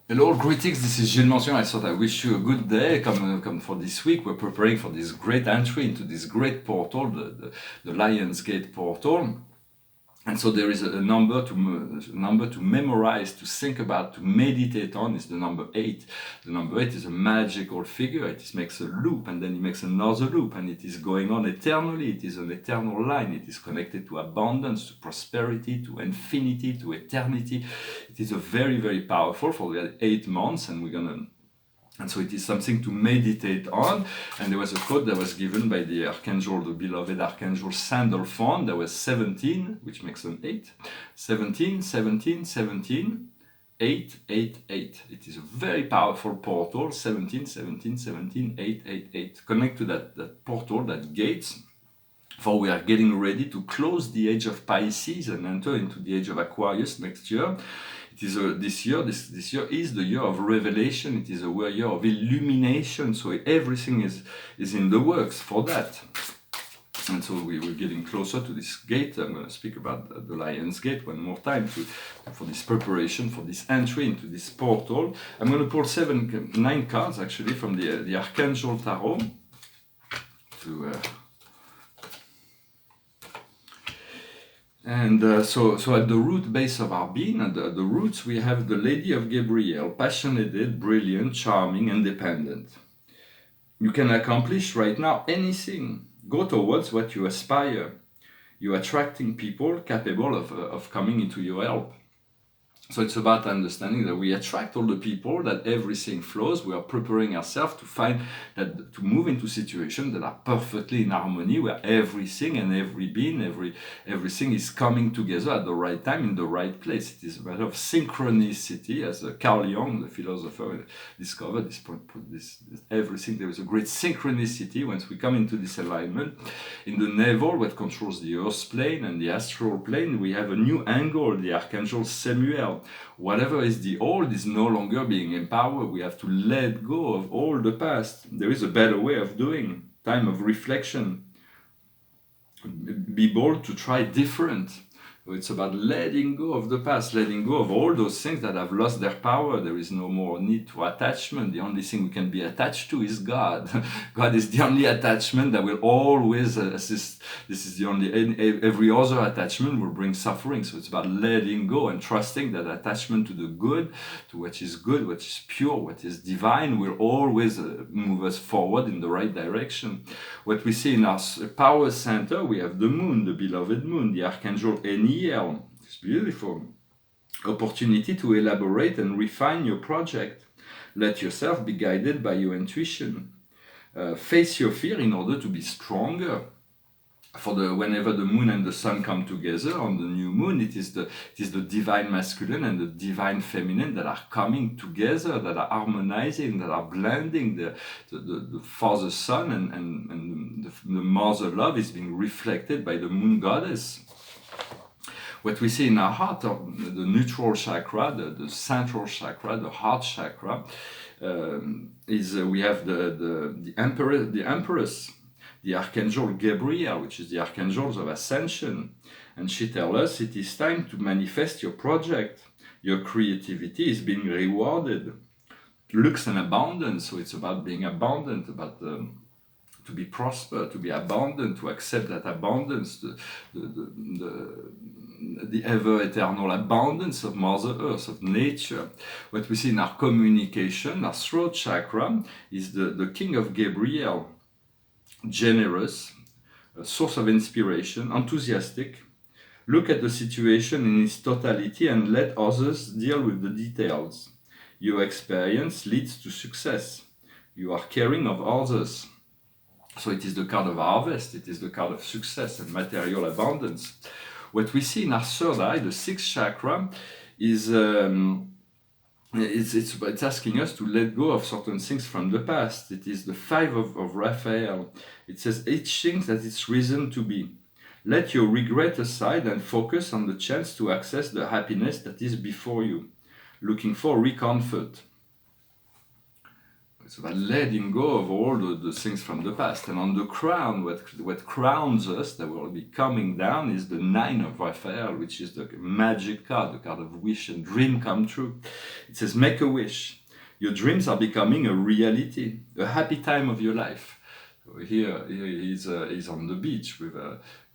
Hello, greetings. This is Gillesmansillon. I thought I wish you a good day. Come for this week. We're preparing for this great entry into this great portal, the Lion's Gate portal. And so there is a number to memorize, to think about, to meditate on. Is the number 8. The number 8 is a magical figure. It makes a loop, and then it makes another loop, and it is going on eternally. It is an eternal line. It is connected to abundance, to prosperity, to infinity, to eternity. It is a very, very powerful for the 8 months, and so it is something to meditate on. And there was a quote that was given by the archangel, the beloved archangel Sandalphon. There was 17, which makes an 8. 17, 17, 17, 8, 8, 8. It is a very powerful portal. 17, 17, 17, 8, 8, 8. Connect to that portal, that gates. For we are getting ready to close the age of Pisces and enter into the age of Aquarius next year. It is this year is the year of revelation. It is a year of illumination. So everything is in the works for that. And so we're getting closer to this gate. I'm going to speak about the Lion's Gate one more time for this preparation, for this entry into this portal. I'm going to pull 9 cards actually from the Archangel Tarot so at the root base of our being, at the roots, we have the Lady of Gabriel, passionate, brilliant, charming, independent. You can accomplish right now anything. Go towards what you aspire. You're attracting people capable of coming into your help. So it's about understanding that we attract all the people, that everything flows. We are preparing ourselves to move into situations that are perfectly in harmony, where everything and every being, everything is coming together at the right time, in the right place. It is a matter of synchronicity, as Carl Jung, the philosopher, discovered this everything. There is a great synchronicity once we come into this alignment. In the navel, what controls the earth plane and the astral plane, we have a new angle, the Archangel Samuel. Whatever is the old is no longer being empowered. We have to let go of all the past. There is a better way of doing. Time of reflection. Be bold to try different. It's about letting go of the past, letting go of all those things that have lost their power. There is no more need to attachment. The only thing we can be attached to is God. God is the only attachment that will always assist. This is the only, every other attachment will bring suffering. So it's about letting go and trusting that attachment to the good, to what is good, what is pure, what is divine, will always move us forward in the right direction. What we see in our power center, we have the moon, the beloved moon, the Archangel Eniel. It's beautiful. Opportunity to elaborate and refine your project. Let yourself be guided by your intuition. Face your fear in order to be stronger. Whenever the moon and the sun come together on the new moon, it is the divine masculine and the divine feminine that are coming together, that are harmonizing, that are blending. The father sun and the mother love is being reflected by the moon goddess. What we see in our heart, the neutral chakra, the central chakra, the heart chakra, we have the empress, the Archangel Gabriel, which is the Archangel of Ascension. And she tells us it is time to manifest your project. Your creativity is being rewarded. Lux and abundance, so it's about being abundant, about to be prosper, to be abundant, to accept that abundance, the ever-eternal abundance of Mother Earth, of nature. What we see in our communication, our throat chakra, is the King of Gabriel, generous, a source of inspiration, enthusiastic. Look at the situation in its totality and let others deal with the details. Your experience leads to success. You are caring of others. So it is the card of harvest, it is the card of success and material abundance. What we see in our third eye, the sixth chakra, is it's asking us to let go of certain things from the past. It is the 5 of Raphael. It says, each thing that it's reason to be. Let your regret aside and focus on the chance to access the happiness that is before you. Looking for recomfort. It's about letting go of all the things from the past. And on the crown, what crowns us, that will be coming down, is the Nine of Raphael, which is the magic card, the card of wish and dream come true. It says, make a wish. Your dreams are becoming a reality, a happy time of your life. Here he's on the beach with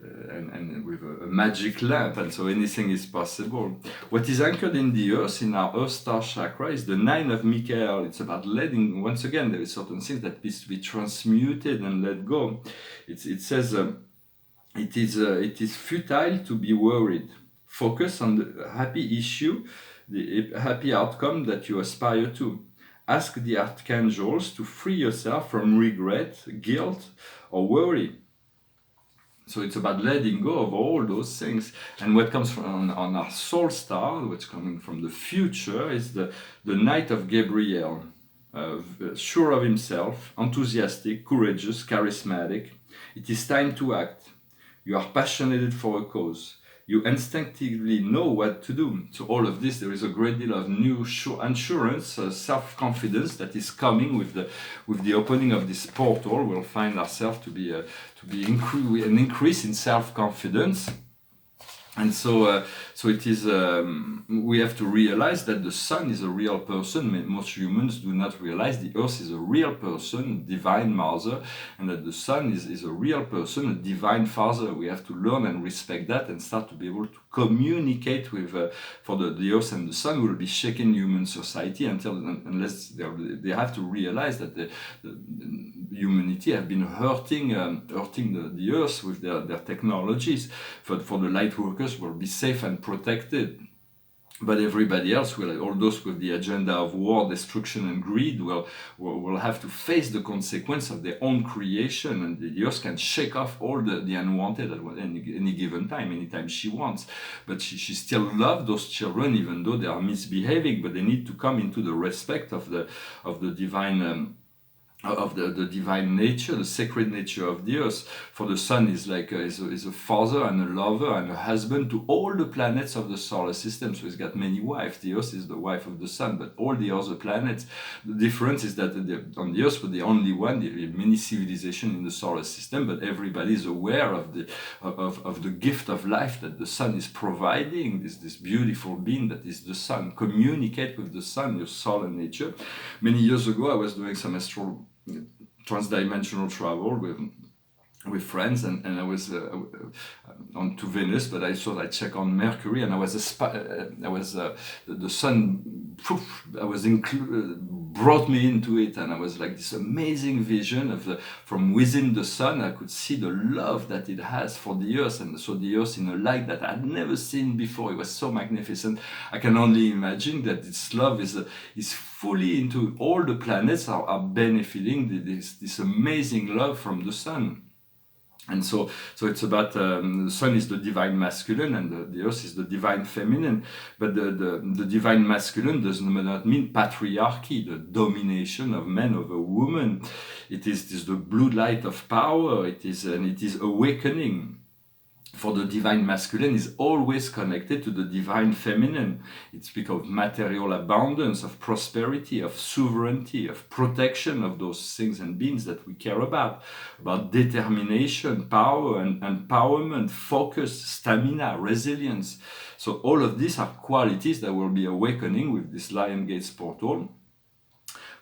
and with a magic lamp, and so anything is possible. What is anchored in the earth, in our earth star chakra, is the Nine of Michael. It's about letting, once again, there is certain things that needs to be transmuted and let go. It says it is futile to be worried. Focus on the happy issue, the happy outcome that you aspire to. Ask the archangels to free yourself from regret, guilt, or worry. So it's about letting go of all those things. And what comes from on our soul star, what's coming from the future, is the Knight of Gabriel. Sure of himself, enthusiastic, courageous, charismatic. It is time to act. You are passionate for a cause. You instinctively know what to do. So all of this, there is a great deal of new assurance, self-confidence that is coming with the opening of this portal. We'll find ourselves to be an increase in self-confidence. And so it is. We have to realize that the sun is a real person. Most humans do not realize the earth is a real person, divine mother, and that the sun is a real person, a divine father. We have to learn and respect that and start to be able to communicate with. For the earth and the sun will be shaking human society unless they have to realize that the humanity have been hurting the earth with their technologies. For the light workers will be safe and protected, but everybody else all those with the agenda of war, destruction, and greed will have to face the consequence of their own creation, and the earth can shake off all the unwanted at any given time, anytime she wants. But she still loves those children, even though they are misbehaving, but they need to come into the respect of the divine of the divine nature, the sacred nature of the earth. For the sun is like is a father and a lover and a husband to all the planets of the solar system. So he's got many wives. The earth is the wife of the sun, but all the other planets, the difference is that on the earth we're the only one. There are many civilizations in the solar system, but everybody is aware of the gift of life that the sun is providing. This beautiful being that is the sun. Communicate with the sun, your solar nature. Many years ago, I was doing some transdimensional travel with friends, and I was on to Venus, but I thought I'd check on Mercury, and the sun brought me into it, and I was like this amazing vision from within the sun. I could see the love that it has for the earth, and so the earth in a light that I'd never seen before. It was so magnificent. I can only imagine that this love is fully into all the planets are benefiting this amazing love from the sun. And so it's about the sun is the divine masculine and the earth is the divine feminine. But the divine masculine does not mean patriarchy, the domination of men over women. It is the blue light of power. It is awakening. For the divine masculine is always connected to the divine feminine. It speaks of material abundance, of prosperity, of sovereignty, of protection of those things and beings that we care about determination, power and empowerment, focus, stamina, resilience. So all of these are qualities that will be awakening with this Lion Gates portal.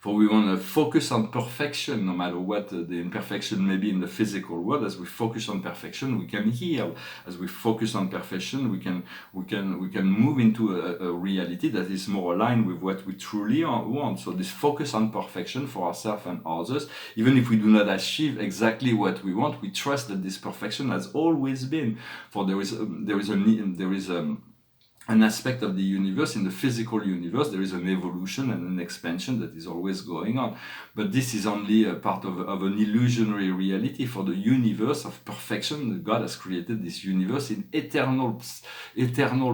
For we want to focus on perfection, no matter what the imperfection may be in the physical world. As we focus on perfection, we can heal. As we focus on perfection, we can move into a reality that is more aligned with what we truly want. So this focus on perfection for ourselves and others, even if we do not achieve exactly what we want, we trust that this perfection has always been. For there is an aspect of the universe, in the physical universe, there is an evolution and an expansion that is always going on. But this is only a part of an illusionary reality. For the universe of perfection, God has created this universe in eternal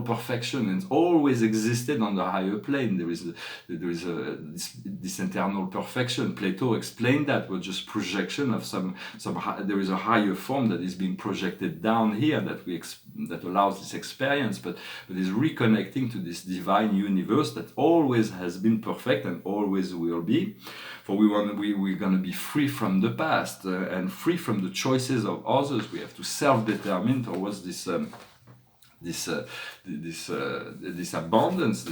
perfection, and always existed on the higher plane. There is this eternal perfection. Plato explained that was just projection of there is a higher form that is being projected down here that we that allows this experience, but is reconnecting to this divine universe that always has been perfect and always will be. For we're going to be free from the past and free from the choices of others. We have to self-determine towards this abundance.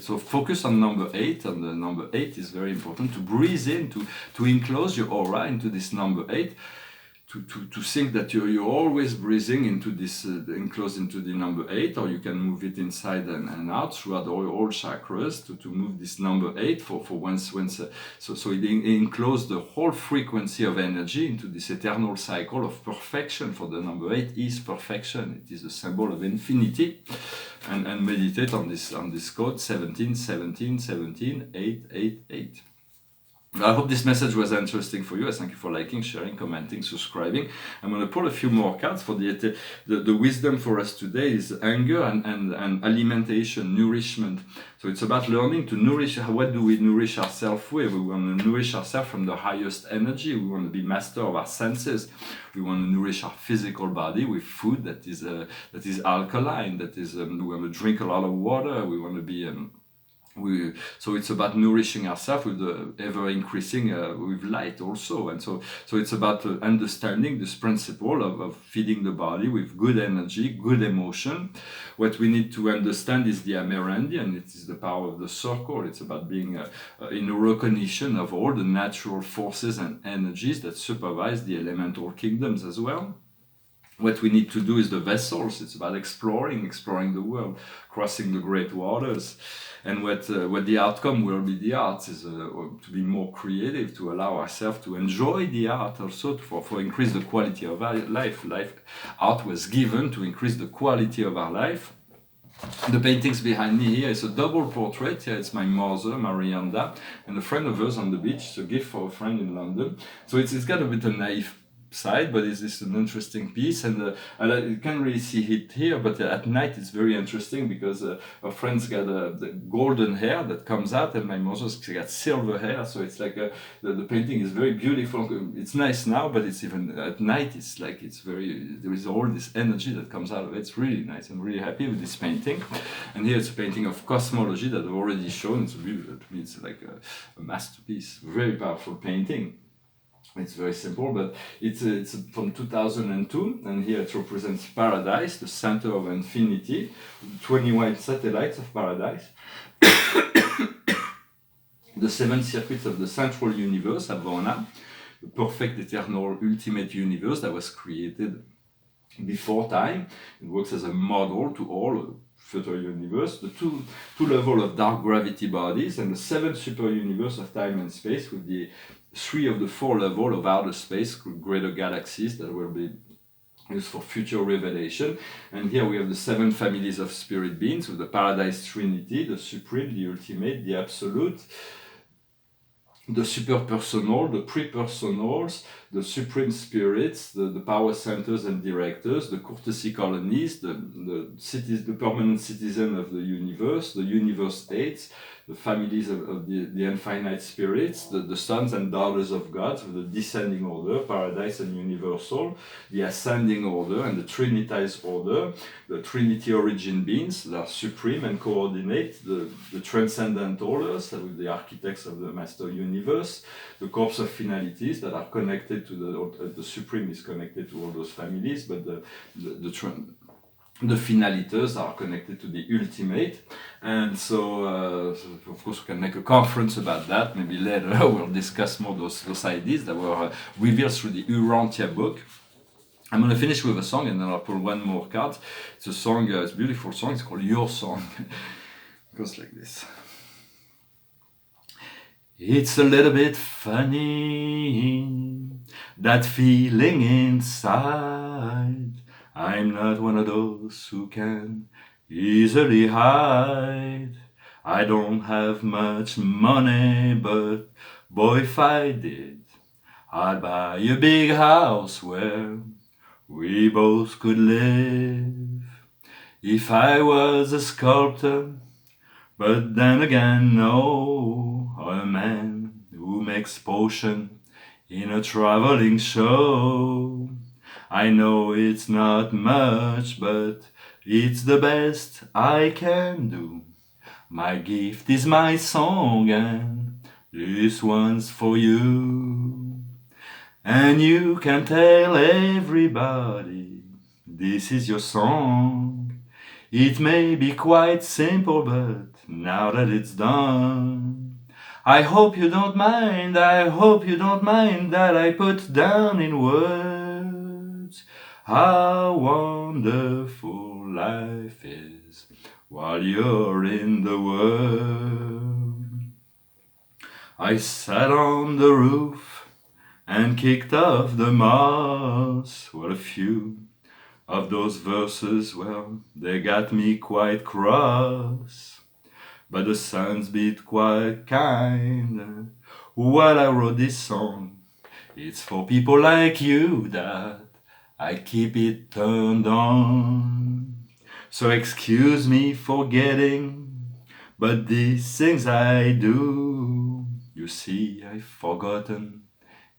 So focus on number 8, and the number 8 is very important to breathe in, to enclose your aura into this number 8. To think that you're always breathing into this, enclosed into the number 8, or you can move it inside and out throughout all chakras to move this number 8 for once. So it encloses the whole frequency of energy into this eternal cycle of perfection. For the number 8 is perfection. It is a symbol of infinity. And meditate on this code 17 17 17 8 8 8. I hope this message was interesting for you. I thank you for liking, sharing, commenting, subscribing. I'm going to pull a few more cards for the wisdom for us today is anger and alimentation, nourishment. So it's about learning to nourish. What do we nourish ourselves with? We want to nourish ourselves from the highest energy. We want to be master of our senses. We want to nourish our physical body with food that is alkaline. That is, we want to drink a lot of water. We want to be so it's about nourishing ourselves with the ever increasing with light also, and so it's about understanding this principle of feeding the body with good energy, good emotion. What we need to understand is the Amerandian. It is the power of the circle. It's about being in recognition of all the natural forces and energies that supervise the elemental kingdoms as well. What we need to do is the vessels. It's about exploring the world, crossing the great waters. And what the outcome will be the arts is to be more creative, to allow ourselves to enjoy the art also, for increase the quality of our life. Art was given to increase the quality of our life. The paintings behind me here is a double portrait. Here it's my mother, Marianda, and a friend of hers on the beach. It's a gift for a friend in London. So it's got a bit of naive side, but it's an interesting piece, and you can't really see it here, but at night it's very interesting because her friend's got the golden hair that comes out, and my mother's got silver hair, so it's like the painting is very beautiful. It's nice now, but it's even at night, it's like there is all this energy that comes out of it. It's really nice. I'm really happy with this painting. And here it's a painting of cosmology that I've already shown. It's beautiful. To me, it's like a masterpiece, very powerful painting. It's very simple, but it's from 2002, and here it represents paradise, the center of infinity, 20 white satellites of paradise, the 7 circuits of the central universe, Avona, the perfect, eternal, ultimate universe that was created before time. It works as a model to all future universe, the two levels of dark gravity bodies, and the 7 super universe of time and space, with the 3 of the 4 levels of outer space, greater galaxies that will be used for future revelation. And here we have the 7 families of spirit beings with the Paradise Trinity, the Supreme, the Ultimate, the Absolute, the super-personal, the pre-personals, the supreme spirits, the power centers and directors, the courtesy colonies, the permanent citizen of the universe, the universe states, the families of the infinite spirits, the sons and daughters of God, with the descending order, paradise and universal, the ascending order and the trinitized order, the Trinity origin beings that are supreme and coordinate, the transcendent orders with the architects of the master universe, the corps of finalities that are connected to the supreme is connected to all those families, but the finalitas are connected to the ultimate. And so of course we can make a conference about that. Maybe later we'll discuss more those ideas that were revealed through the Urantia book. I'm going to finish with a song, and then I'll pull one more card. It's a song, it's a beautiful song. It's called Your Song. It goes like this. It's a little bit funny, that feeling inside. I'm not one of those who can easily hide. I don't have much money, but boy, if I did, I'd buy a big house where we both could live. If I was a sculptor, but then again, no, a man who makes potion in a traveling show. I know it's not much, but it's the best I can do. My gift is my song, and this one's for you. And you can tell everybody this is your song. It may be quite simple, but now that it's done, I hope you don't mind, I hope you don't mind that I put down in words how wonderful life is while you're in the world. I sat on the roof and kicked off the moss. What a few of those verses, well, they got me quite cross. But the sun's beat quite kind. While I wrote this song, it's for people like you that I keep it turned on. So excuse me for getting, but these things I do. You see, I've forgotten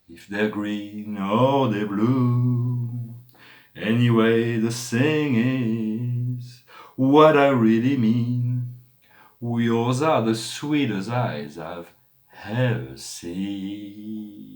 if they're green or they're blue. Anyway, the thing is, what I really mean, yours are the sweetest eyes I've ever seen.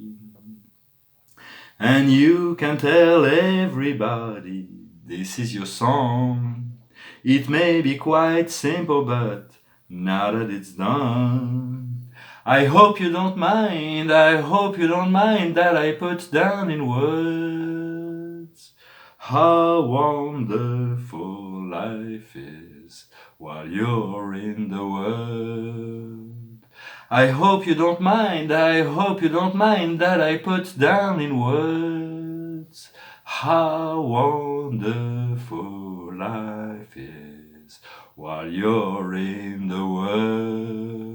And you can tell everybody this is your song. It may be quite simple, but now that it's done, I hope you don't mind, I hope you don't mind that I put down in words how wonderful life is while you're in the world. I hope you don't mind, I hope you don't mind that I put down in words how wonderful life is while you're in the world.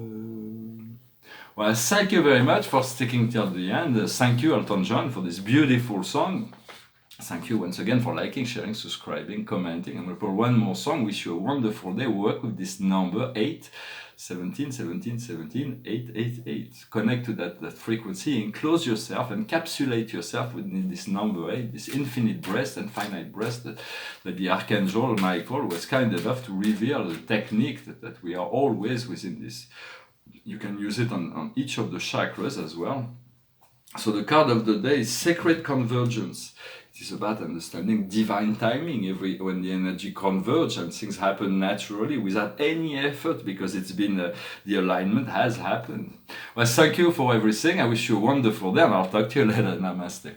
Well, thank you very much for sticking till the end. Thank you, Elton John, for this beautiful song. Thank you once again for liking, sharing, subscribing, commenting. I'm going to put one more song. Wish you a wonderful day. Work with this number 8, 17, 17, 17, 888. Connect to that frequency, enclose yourself, encapsulate yourself within this number 8, this infinite breast and finite breast that the Archangel Michael was kind enough to reveal the technique that we are always within this. You can use it on each of the chakras as well. So the card of the day is Sacred Convergence. It is about understanding divine timing when the energy converges and things happen naturally without any effort because it's been the alignment has happened. Well, thank you for everything. I wish you a wonderful day and I'll talk to you later. Namaste.